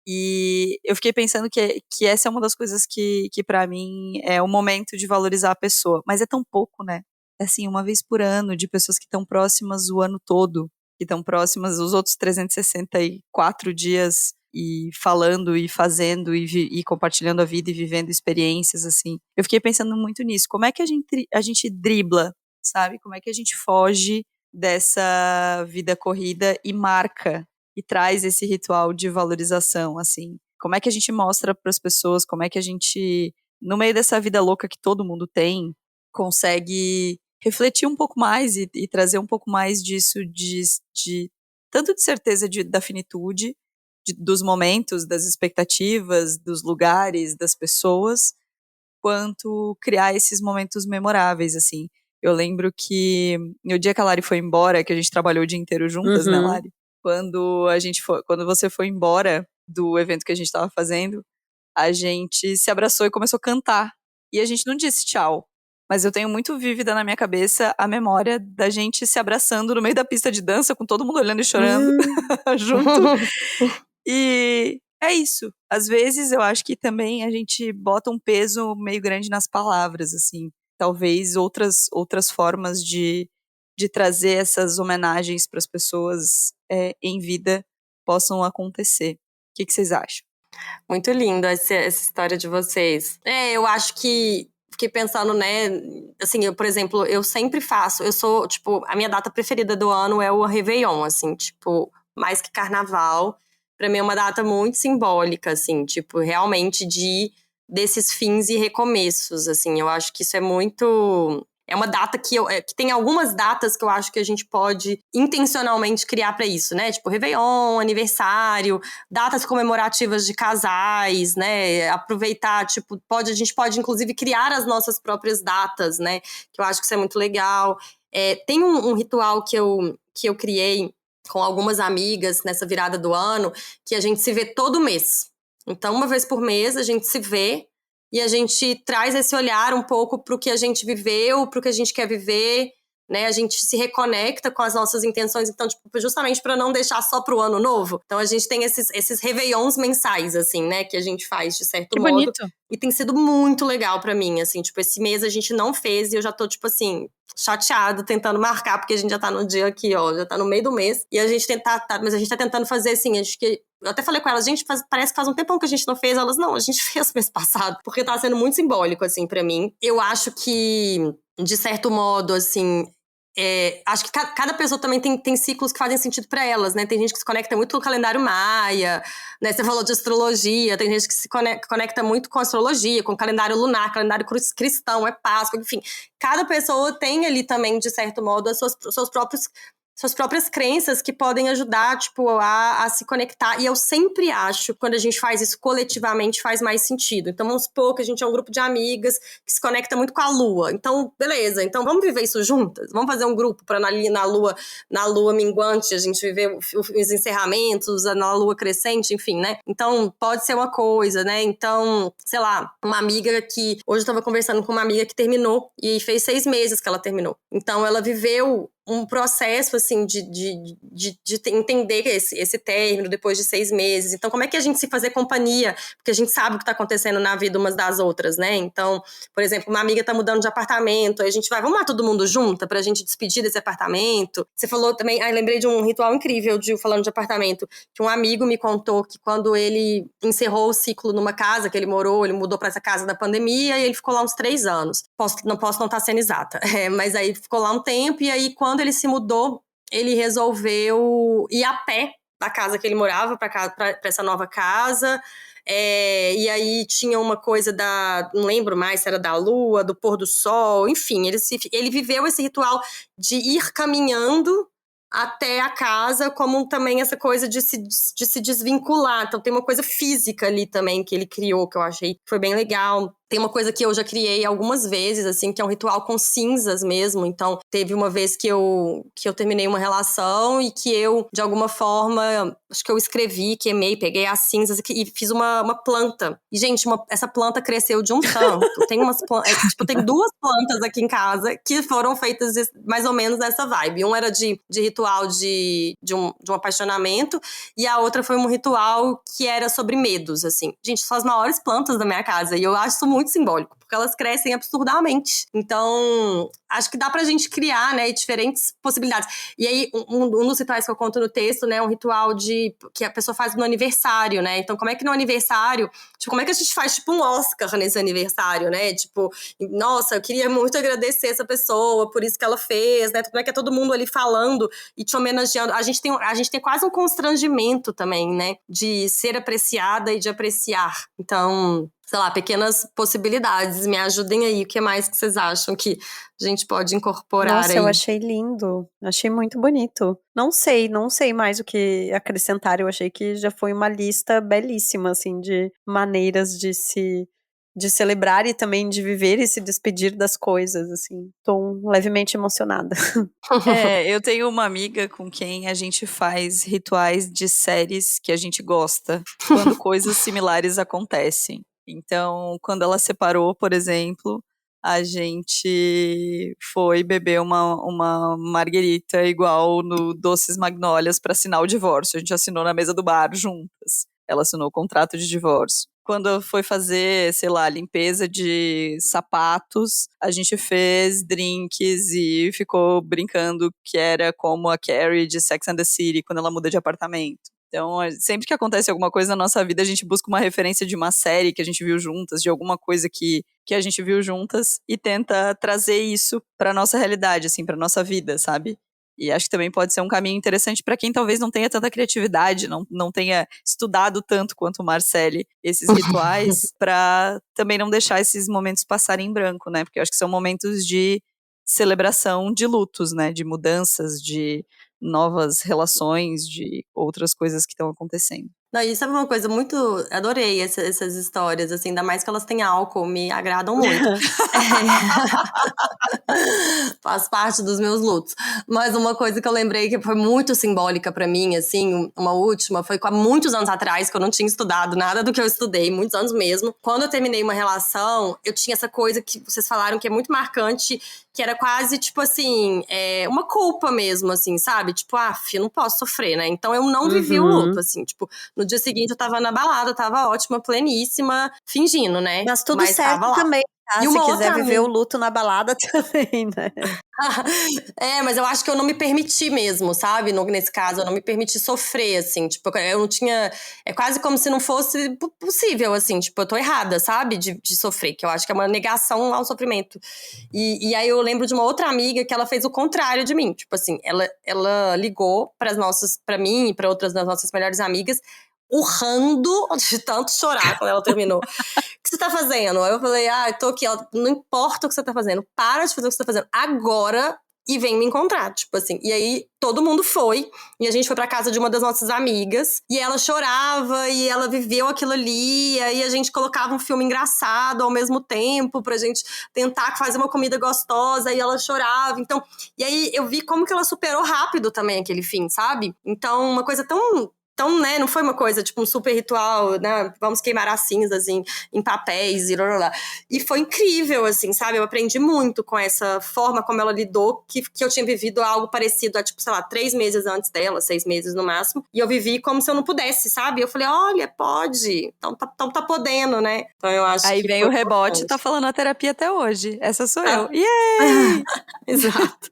E eu fiquei pensando que essa é uma das coisas que para mim é o momento de valorizar a pessoa, mas é tão pouco, né? É assim, uma vez por ano, de pessoas que estão próximas o ano todo, que estão próximas os outros 364 dias e falando e fazendo e compartilhando a vida e vivendo experiências, assim. Eu fiquei pensando muito nisso. Como é que a gente dribla, sabe? Como é que a gente foge dessa vida corrida e marca e traz esse ritual de valorização, assim? Como é que a gente mostra para as pessoas, como é que a gente, no meio dessa vida louca que todo mundo tem, consegue refletir um pouco mais e trazer um pouco mais disso, de tanto de certeza da finitude, dos momentos, das expectativas, dos lugares, das pessoas, quanto criar esses momentos memoráveis, assim. Eu lembro que no dia que a Lari foi embora, que a gente trabalhou o dia inteiro juntas, né, Lari? Quando você foi embora do evento que a gente estava fazendo, a gente se abraçou e começou a cantar. E a gente não disse tchau. Mas eu tenho muito vívida na minha cabeça a memória da gente se abraçando no meio da pista de dança, com todo mundo olhando e chorando junto. E é isso. Às vezes eu acho que também a gente bota um peso meio grande nas palavras, assim. Talvez outras formas de trazer essas homenagens para as pessoas em vida possam acontecer. O que vocês acham? Muito lindo essa história de vocês. Eu acho que fiquei pensando, né, assim, por exemplo, eu sempre faço, eu sou, tipo, a minha data preferida do ano é o Réveillon, assim, tipo, mais que Carnaval, pra mim é uma data muito simbólica, assim, tipo, realmente desses fins e recomeços, assim, eu acho que isso é muito... É uma data que tem algumas datas que eu acho que a gente pode intencionalmente criar pra isso, né? Tipo, Réveillon, aniversário, datas comemorativas de casais, né? Aproveitar, tipo, a gente pode inclusive criar as nossas próprias datas, né? Que eu acho que isso é muito legal. Tem um ritual que eu criei com algumas amigas nessa virada do ano, que a gente se vê todo mês. Então, uma vez por mês, a gente se vê e a gente traz esse olhar um pouco para o que a gente viveu, para o que a gente quer viver, né? A gente se reconecta com as nossas intenções, então, tipo, justamente para não deixar só pro ano novo. Então, a gente tem esses réveillons mensais, assim, né? Que a gente faz, de certo Que modo. bonito. E tem sido muito legal para mim, assim. Tipo, esse mês a gente não fez e eu já tô, tipo assim, chateado, tentando marcar, porque a gente já tá no dia aqui, ó, já tá no meio do mês. E a gente mas a gente tá tentando fazer, assim, acho que... Eu até falei com elas, gente, parece que faz um tempão que a gente não fez. Elas, não, a gente fez mês passado. Porque tá sendo muito simbólico, assim, pra mim. Eu acho que, de certo modo, assim... acho que cada pessoa também tem ciclos que fazem sentido pra elas, né? Tem gente que se conecta muito com o calendário maia, né? Você falou de astrologia, tem gente que se conecta muito com astrologia, com o calendário lunar, calendário cristão, é Páscoa, enfim. Cada pessoa tem ali também, de certo modo, suas próprias crenças que podem ajudar, tipo, a se conectar. E eu sempre acho que quando a gente faz isso coletivamente, faz mais sentido. Então, vamos supor que a gente é um grupo de amigas que se conecta muito com a lua. Então, beleza. Então, vamos viver isso juntas? Vamos fazer um grupo para na lua minguante, a gente viver os encerramentos, na lua crescente, enfim, né? Então, pode ser uma coisa, né? Então, sei lá, uma amiga que... Hoje eu tava conversando com uma amiga que terminou e fez 6 meses que ela terminou. Então, ela viveu um processo, assim, de entender esse término depois de 6 meses. Então, como é que a gente se fazer companhia? Porque a gente sabe o que tá acontecendo na vida umas das outras, né? Então, por exemplo, uma amiga tá mudando de apartamento, aí a gente vai, vamos lá todo mundo junta pra gente despedir desse apartamento? Você falou também, lembrei de um ritual incrível falando de apartamento, que um amigo me contou que quando ele encerrou o ciclo numa casa que ele mudou pra essa casa da pandemia e ele ficou lá uns 3 anos. Não posso não estar sendo exata, mas aí ficou lá um tempo e aí quando ele se mudou, ele resolveu ir a pé da casa que ele morava para essa nova casa. E aí tinha uma coisa não lembro mais se era da lua, do pôr do sol, enfim, ele viveu esse ritual de ir caminhando até a casa, como também essa coisa de se desvincular. Então tem uma coisa física ali também que ele criou, que eu achei que foi bem legal. Tem uma coisa que eu já criei algumas vezes, assim, que é um ritual com cinzas mesmo. Então, teve uma vez que eu terminei uma relação e que eu, de alguma forma, acho que eu escrevi, queimei, peguei as cinzas e fiz uma planta. E, gente, essa planta cresceu de um tanto. Tem tem 2 plantas aqui em casa que foram feitas mais ou menos nessa vibe. Um era de ritual de um apaixonamento e a outra foi um ritual que era sobre medos, assim. Gente, são as maiores plantas da minha casa e eu acho isso muito simbólico, porque elas crescem absurdamente. Então, acho que dá pra gente criar, né, diferentes possibilidades. E aí, um dos rituais que eu conto no texto, né, é um ritual que a pessoa faz no aniversário, né? Então, como é que no aniversário, como é que a gente faz, um Oscar nesse aniversário, né? Nossa, eu queria muito agradecer essa pessoa por isso que ela fez, né? Como é que é todo mundo ali falando e te homenageando. A gente tem quase um constrangimento também, né? De ser apreciada e de apreciar. Então, sei lá, pequenas possibilidades. Me ajudem aí. O que mais que vocês acham que a gente pode incorporar Nossa, aí? eu achei lindo. Achei muito bonito. Não sei mais o que acrescentar. Eu achei que já foi uma lista belíssima, assim, de maneiras de celebrar e também de viver e se despedir das coisas, assim. Tô levemente emocionada. Eu tenho uma amiga com quem a gente faz rituais de séries que a gente gosta, quando coisas similares acontecem. Então, quando ela separou, por exemplo, a gente foi beber uma marguerita igual no Doces Magnólias para assinar o divórcio. A gente assinou na mesa do bar juntas. Ela assinou o contrato de divórcio. Quando foi fazer, sei lá, limpeza de sapatos, a gente fez drinks e ficou brincando que era como a Carrie de Sex and the City quando ela muda de apartamento. Então, sempre que acontece alguma coisa na nossa vida, a gente busca uma referência de uma série que a gente viu juntas, de alguma coisa que a gente viu juntas e tenta trazer isso pra nossa realidade, assim, pra nossa vida, sabe? E acho que também pode ser um caminho interessante para quem talvez não tenha tanta criatividade, não tenha estudado tanto quanto o Marcele esses rituais, para também não deixar esses momentos passarem em branco, né? Porque eu acho que são momentos de celebração de lutos, né? De mudanças, de novas relações, de outras coisas que estão acontecendo. Não, e sabe uma coisa muito... Adorei essas histórias, assim, ainda mais que elas têm álcool, me agradam muito. Faz parte dos meus lutos. Mas uma coisa que eu lembrei que foi muito simbólica pra mim, assim, uma última, foi há muitos anos atrás, que eu não tinha estudado nada do que eu estudei, muitos anos mesmo. Quando eu terminei uma relação, eu tinha essa coisa que vocês falaram que é muito marcante, que era quase, tipo assim, uma culpa mesmo, assim, sabe? Tipo, eu não posso sofrer, né? Então eu não vivi o luto, assim, tipo, no dia seguinte eu tava na balada, tava ótima, pleníssima, fingindo, né? Mas tudo certo tava lá. também, Ah, E se uma quiser outra viver amiga- o luto na balada também, né? Mas eu acho que eu não me permiti mesmo, sabe? Nesse caso, eu não me permiti sofrer, assim. Tipo, eu não tinha... É quase como se não fosse possível, assim. Tipo, eu tô errada, sabe? De sofrer, que eu acho que é uma negação ao sofrimento. E aí eu lembro de uma outra amiga que ela fez o contrário de mim. Tipo assim, ela ligou pra mim e pra outras das nossas melhores amigas, urrando de tanto chorar quando ela terminou. O que você tá fazendo? Aí eu falei, tô aqui. Ela, não importa o que você tá fazendo, para de fazer o que você tá fazendo agora e vem me encontrar, tipo assim. E aí, todo mundo foi, e a gente foi pra casa de uma das nossas amigas, e ela chorava, e ela viveu aquilo ali, e aí a gente colocava um filme engraçado ao mesmo tempo, pra gente tentar fazer uma comida gostosa, e ela chorava, então... E aí, eu vi como que ela superou rápido também aquele fim, sabe? Então, uma coisa tão, né, não foi uma coisa, tipo, um super ritual, né, vamos queimar as cinzas em papéis e blá, blá, blá. E foi incrível, assim, sabe? Eu aprendi muito com essa forma como ela lidou, que eu tinha vivido algo parecido há, tipo, sei lá, 3 meses antes dela, 6 meses no máximo, e eu vivi como se eu não pudesse, sabe? Eu falei, olha, pode, então tá podendo, né? Então eu acho Aí que vem foi o rebote, importante. tá falando a terapia até hoje. Essa sou Ah. eu. Yay! Exato.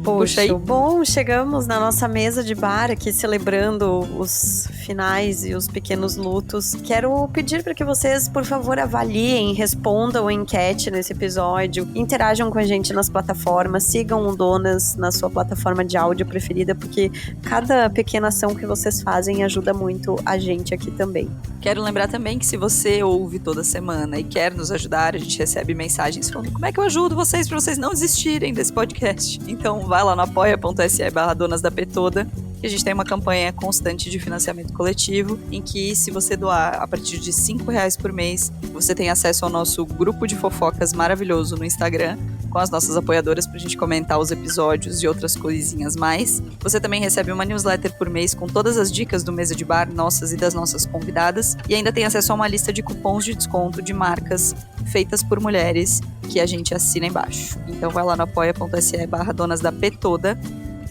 Puxa aí. Poxa, bom, chegamos na nossa mesa de bar aqui celebrando os finais e os pequenos lutos. Quero pedir para que vocês, por favor, avaliem, respondam a enquete nesse episódio, interajam com a gente nas plataformas, sigam o Donas na sua plataforma de áudio preferida, porque cada pequena ação que vocês fazem ajuda muito a gente aqui também. Quero lembrar também que se você ouve toda semana e quer nos ajudar, a gente recebe mensagens falando como é que eu ajudo vocês para vocês não desistirem desse podcast. Então vai lá no apoia.se/donasdapetoda, que a gente tem uma campanha constante de financiamento coletivo, em que se você doar a partir de R$5 por mês, você tem acesso ao nosso grupo de fofocas maravilhoso no Instagram, com as nossas apoiadoras pra gente comentar os episódios e outras coisinhas mais. Você também recebe uma newsletter por mês com todas as dicas do Mesa de Bar, nossas e das nossas convidadas, e ainda tem acesso a uma lista de cupons de desconto de marcas feitas por mulheres que a gente assina embaixo. Então vai lá no apoia.se/donasdapetoda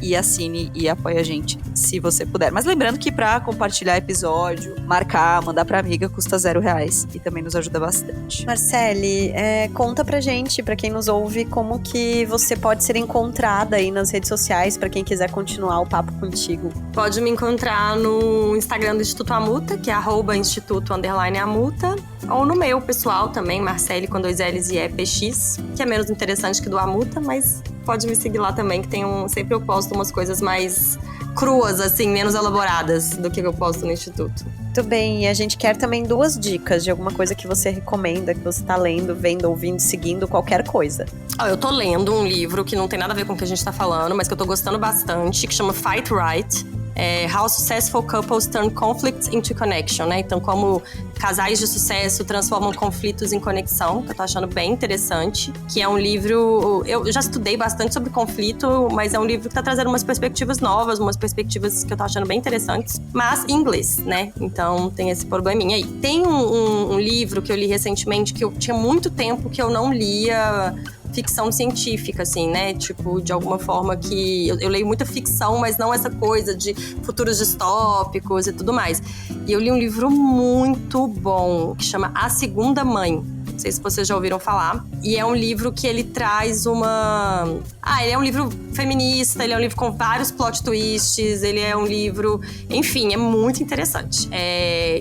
e assine e apoie a gente, se você puder. Mas lembrando que pra compartilhar episódio, marcar, mandar pra amiga, custa R$0 e também nos ajuda bastante. Marcele, conta pra gente, pra quem nos ouve, como que você pode ser encontrada aí nas redes sociais, pra quem quiser continuar o papo contigo. Pode me encontrar no Instagram do Instituto Amuta, que é @instituto_amuta, ou no meu pessoal também, Marcele com 2 L's e EPX, que é menos interessante que do Amuta, mas pode me seguir lá também, que sempre eu posto umas coisas mais cruas, assim, menos elaboradas do que eu posto no Instituto. Muito bem, e a gente quer também 2 dicas de alguma coisa que você recomenda, que você tá lendo, vendo, ouvindo, seguindo, qualquer coisa. Eu tô lendo um livro que não tem nada a ver com o que a gente tá falando, mas que eu tô gostando bastante, que chama Fight Right. How Successful Couples Turn Conflicts into Connection, né? Então, como casais de sucesso transformam conflitos em conexão, que eu tô achando bem interessante. Que é um livro... Eu já estudei bastante sobre conflito, mas é um livro que tá trazendo umas perspectivas novas, umas perspectivas que eu tô achando bem interessantes, mas em inglês, né? Então, tem esse probleminha aí. Tem um livro que eu li recentemente, que eu tinha muito tempo que eu não lia... ficção científica, assim, né? Tipo, de alguma forma que... Eu leio muita ficção, mas não essa coisa de futuros distópicos e tudo mais. E eu li um livro muito bom, que chama A Segunda Mãe. Não sei se vocês já ouviram falar. E é um livro que ele traz uma... ele é um livro feminista, ele é um livro com vários plot twists, ele é um livro... Enfim, é muito interessante.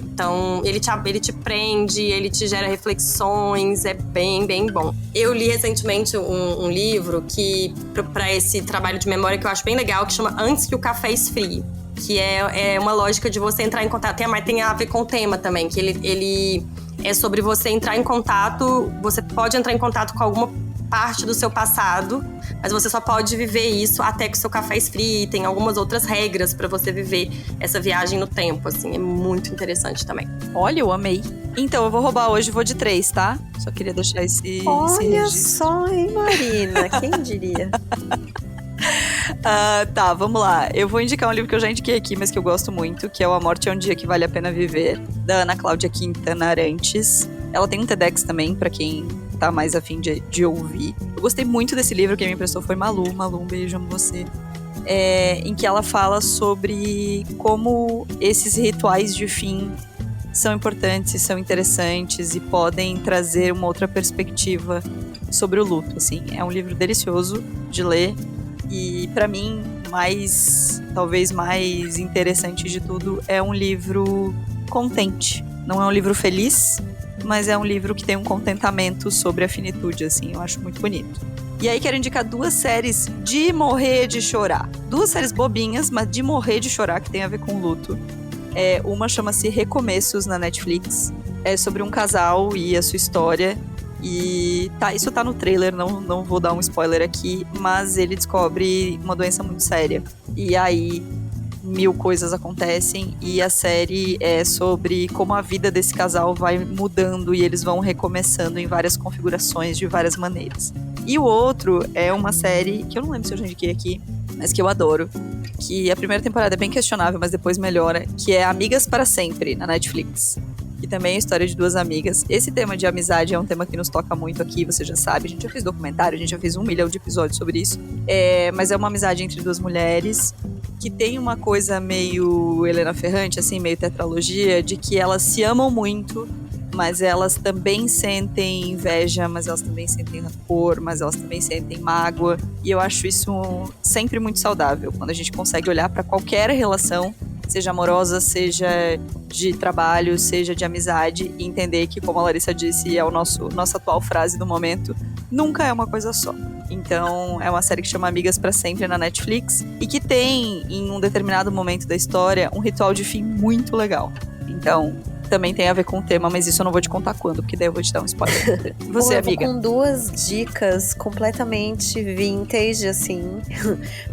Então, ele te prende, ele te gera reflexões, é bem, bem bom. Eu li recentemente um livro que, para esse trabalho de memória, que eu acho bem legal, que chama Antes que o Café Esfrie. Que é uma lógica de você entrar em contato. Tem a ver com o tema também, que ele é sobre você entrar em contato. Você pode entrar em contato com alguma parte do seu passado, mas você só pode viver isso até que o seu café esfrie. Tem algumas outras regras pra você viver essa viagem no tempo, assim. É muito interessante também. Olha, eu amei. Então, eu vou roubar hoje, vou de 3, tá? Só queria deixar esse Olha registro. só, hein, Marina? Quem diria? Tá, vamos lá. Eu vou indicar um livro que eu já indiquei aqui, mas que eu gosto muito, que é O A Morte é um Dia que Vale a Pena Viver, da Ana Cláudia Quintana Arantes. Ela tem um TEDx também, pra quem tá mais afim de ouvir. Eu gostei muito desse livro, quem me emprestou foi Malu. Malu, um beijo, amo você. em que ela fala sobre como esses rituais de fim são importantes, são interessantes e podem trazer uma outra perspectiva sobre o luto, assim. É um livro delicioso de ler e, para mim, talvez mais interessante de tudo, é um livro contente. Não é um livro feliz, mas é um livro que tem um contentamento sobre a finitude, assim. Eu acho muito bonito. E aí quero indicar 2 séries de morrer de chorar. 2 séries bobinhas, mas de morrer de chorar, que tem a ver com luto. Uma chama-se Recomeços, na Netflix. É sobre um casal e a sua história. E isso tá no trailer, não vou dar um spoiler aqui, mas ele descobre uma doença muito séria. E aí 1000 coisas acontecem e a série é sobre como a vida desse casal vai mudando e eles vão recomeçando em várias configurações de várias maneiras. E o outro é uma série que eu não lembro se eu já indiquei aqui, mas que eu adoro, que a primeira temporada é bem questionável, mas depois melhora, que é Amigas para Sempre, na Netflix. Que também é a história de 2 amigas. Esse tema de amizade é um tema que nos toca muito aqui, você já sabe. A gente já fez documentário, a gente já fez 1 milhão de episódios sobre isso. Mas é uma amizade entre 2 mulheres que tem uma coisa meio Helena Ferrante, assim, meio tetralogia, de que elas se amam muito, mas elas também sentem inveja, mas elas também sentem rancor, mas elas também sentem mágoa. E eu acho isso sempre muito saudável, quando a gente consegue olhar para qualquer relação, seja amorosa, seja de trabalho, seja de amizade, e entender que, como a Larissa disse, é nossa atual frase do momento, nunca é uma coisa só. Então, é uma série que chama Amigas para Sempre, na Netflix, e que tem, em um determinado momento da história, um ritual de fim muito legal. Então, também tem a ver com o tema, mas isso eu não vou te contar quando, porque daí eu vou te dar um spoiler. Você, amiga? Eu vou com 2 dicas completamente vintage, assim,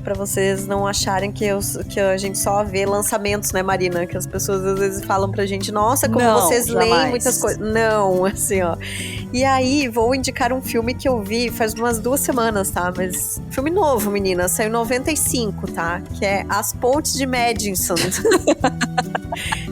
pra vocês não acharem que a gente só vê lançamentos, né, Marina? Que as pessoas às vezes falam pra gente, nossa, como vocês leem muitas coisas. Não, assim, ó. E aí, vou indicar um filme que eu vi faz umas 2 semanas, tá? Mas filme novo, menina, saiu em 95, tá? Que é As Pontes de Madison.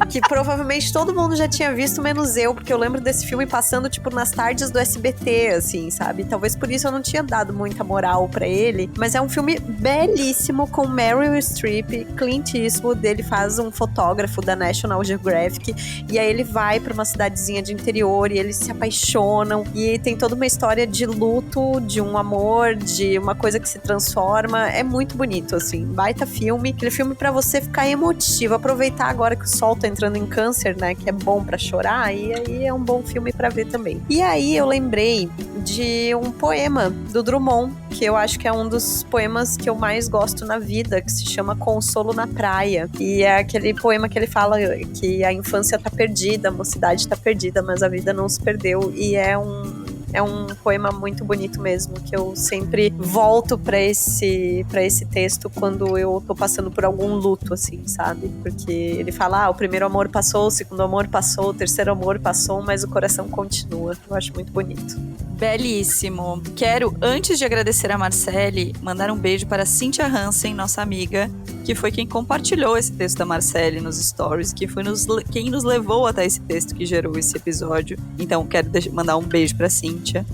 Que provavelmente todo mundo já tinha visto, menos eu, porque eu lembro desse filme passando, tipo, nas tardes do SBT, assim, sabe? Talvez por isso eu não tinha dado muita moral pra ele, mas é um filme belíssimo, com Meryl Streep, Clint Eastwood. Ele faz um fotógrafo da National Geographic, e aí ele vai pra uma cidadezinha de interior, e eles se apaixonam, e tem toda uma história de luto, de um amor, de uma coisa que se transforma. É muito bonito, assim, baita filme, aquele filme pra você ficar emotivo, aproveitar agora que o sol tá entrando em Câncer, né, que é bom pra chorar, e aí é um bom filme pra ver também. E aí eu lembrei de um poema do Drummond, que eu acho que é um dos poemas que eu mais gosto na vida, que se chama Consolo na Praia. E é aquele poema que ele fala que a infância tá perdida, a mocidade tá perdida, mas a vida não se perdeu. E é um poema muito bonito mesmo, que eu sempre volto pra esse texto quando eu tô passando por algum luto, assim, sabe? Porque ele fala, o primeiro amor passou, o segundo amor passou, o terceiro amor passou, mas o coração continua. Eu acho muito bonito. Belíssimo. Quero, antes de agradecer a Marcele, mandar um beijo para a Cíntia Hansen, nossa amiga, que foi quem compartilhou esse texto da Marcele nos stories, que foi quem nos levou até esse texto que gerou esse episódio. Então, quero mandar um beijo para a Cíntia.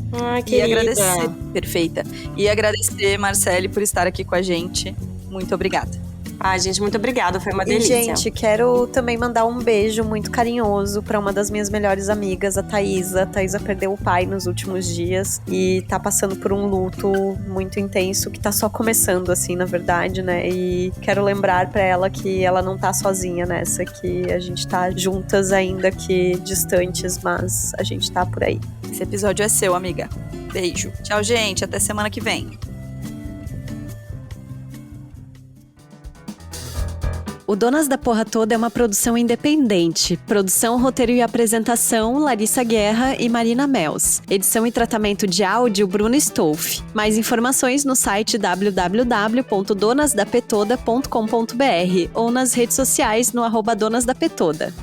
Querida. E agradecer, perfeita. E agradecer, Marcele, por estar aqui com a gente. Muito obrigada. Gente, muito obrigada, foi uma delícia. E, gente, quero também mandar um beijo muito carinhoso pra uma das minhas melhores amigas, a Thaísa. A Thaísa perdeu o pai nos últimos dias e tá passando por um luto muito intenso, que tá só começando, assim, na verdade, né? E quero lembrar pra ela que ela não tá sozinha nessa, que a gente tá juntas, ainda que distantes, mas a gente tá por aí. Esse episódio é seu, amiga. Beijo. Tchau, gente. Até semana que vem. O Donas da Porra Toda é uma produção independente. Produção, roteiro e apresentação, Larissa Guerra e Marina Mels. Edição e tratamento de áudio, Bruno Stolf. Mais informações no site www.donasdapetoda.com.br ou nas redes sociais no @donasdapetoda.